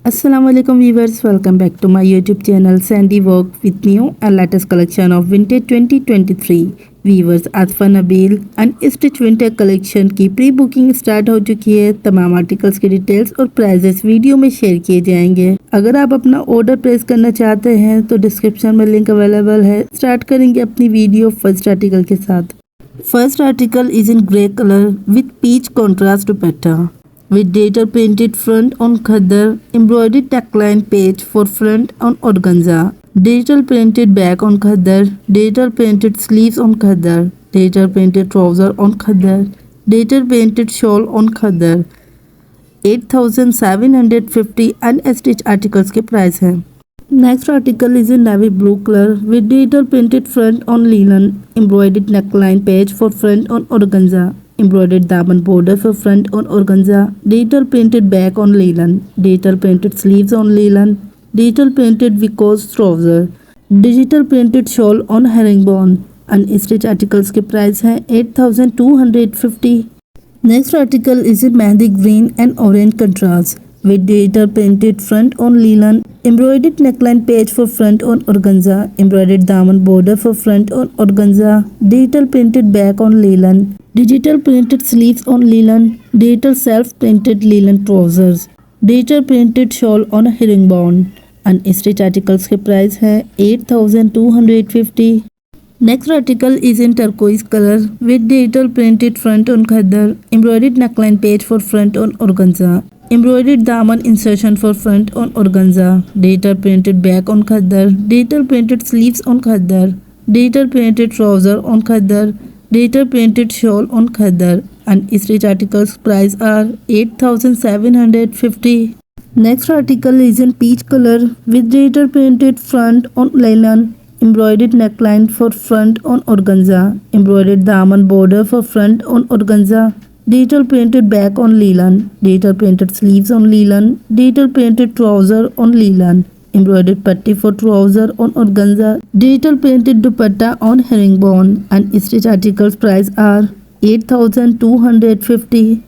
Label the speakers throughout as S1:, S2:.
S1: Assalamualaikum viewers, welcome back to my YouTube channel Sandy Vogue with new and latest collection of Vintage 2023. Viewers, Asifa Nabeel Unstitched Winter Collection की pre booking start हो चुकी है। तमाम articles की details और prices video में share किए जाएंगे। अगर आप अपना ऑर्डर प्लेस करना चाहते हैं तो डिस्क्रिप्शन में लिंक अवेलेबल है। स्टार्ट करेंगे अपनी वीडियो फर्स्ट आर्टिकल के साथ। First article is in grey colour with peach contrast dupatta with data printed front on Khaddar, embroidered neckline page for front on organza, digital printed back on Khaddar, digital printed sleeves on Khaddar, digital printed trouser on Khaddar, digital printed shawl on Khaddar। 8750 unstitched articles के price है। Next article is in navy blue color with digital printed front on linen, embroidered neckline page for front on organza, embroidered daman border for front on organza, digital printed back on linen, digital printed sleeves on linen, digital printed viscose trouser, digital printed shawl on herringbone। unstitched articles के price है 8250। Next article is in mehndi green and orange contrast with digital printed front on linen, embroidered neckline page for front on organza, embroidered daman border for front on organza, digital printed back on linen, digital printed sleeves on linen, digital self-printed linen trousers, digital printed shawl on herringbone। unstitched articles के price है 8250। Next article is in turquoise color with digital printed front on Khaddar, embroidered neckline page for front on organza, embroidered daman insertion for front on organza, digital printed back on Khaddar, digital printed sleeves on Khaddar, digital printed trouser on Khaddar, digital printed shawl on Khaddar। unstitched articles price are 8750। Next article is in peach color with digital printed front on linen, embroidered neckline for front on organza, embroidered daman border for front on organza, digital printed back on linen, digital printed sleeves on linen, digital printed trouser on linen, embroidered patti for trouser on organza, digital printed dupatta on herringbone। unstitched articles price are 8250।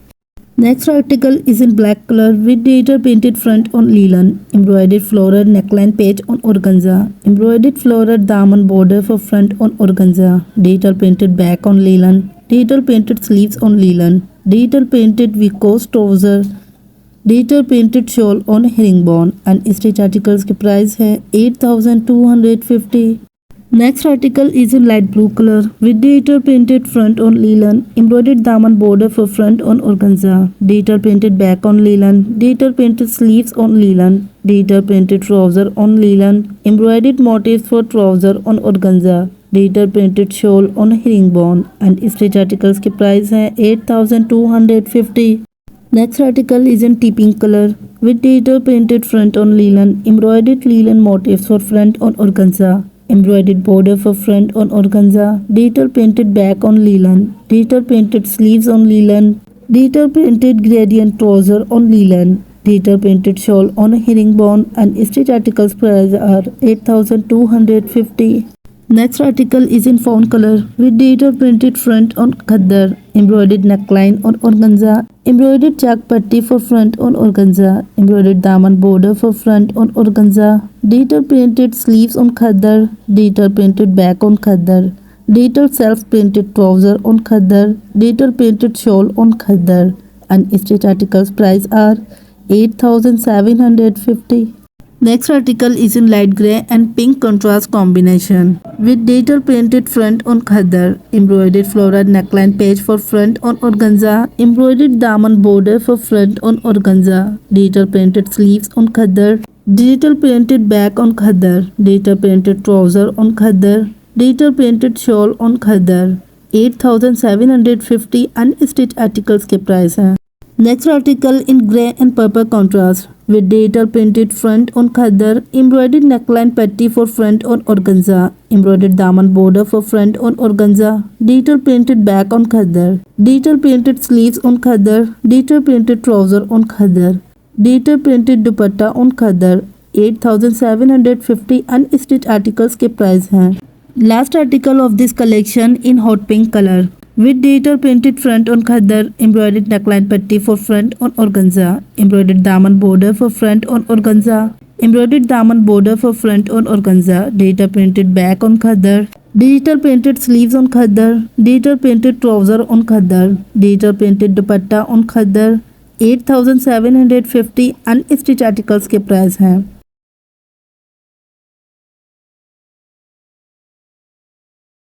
S1: Next article is in black color with digital printed front on linen, embroidered floral neckline page on organza, embroidered floral daman border for front on organza, digital printed back on linen, digital printed sleeves on linen, digital printed viscose trouser, digital printed shawl on herringbone। unstitched articles के price है 8250। Next article is in light blue color with digital printed front on linen, embroidered daman border for front on organza, digital printed back on linen, digital printed sleeves on linen, digital printed trouser on linen, embroidered motifs for trouser on organza, digital printed shawl on herringbone। unstitched articles के price है 8250। Next article is in tea pink color with digital printed front on linen, embroidered linen motifs for front on organza, embroidered border for front on organza, digital printed back on linen, digital printed sleeves on linen, digital printed gradient trouser on linen, digital printed shawl on herringbone। unstitched articles price are 8250। Next article is in fawn color with digital printed front on Khaddar, embroidered neckline on organza, embroidered chak patti for front on organza, embroidered daman border for front on organza, digital printed sleeves on Khaddar, digital printed back on Khaddar, digital self-printed trouser on Khaddar, digital printed shawl on Khaddar। unstitched articles price are 8750। Next article is in light grey and pink contrast combination with digital printed front on Khaddar, embroidered floral neckline page for front on organza, embroidered daman border for front on organza, digital printed sleeves on Khaddar, digital printed back on Khaddar, digital printed trouser on Khaddar, digital printed shawl on Khaddar। 8750 unstitched articles के price है। Next article in grey and purple contrast with digital printed front on Khaddar, embroidered neckline patti for front on organza, embroidered daman border for front on organza, digital printed back on Khaddar, digital printed sleeves on Khaddar, digital printed trouser on Khaddar, digital printed dupatta on Khaddar। 8750 unstitched articles के price हैं। Last article of this collection in hot pink color with digital printed front on Khaddar, embroidered neckline patti for front on organza, embroidered daman border for front on organza, embroidered daman border for front on organza, digital printed back on Khaddar, digital printed sleeves on Khaddar, digital printed trouser on Khaddar, digital printed dupatta on Khaddar। 8750 unstitch articles के price हैं।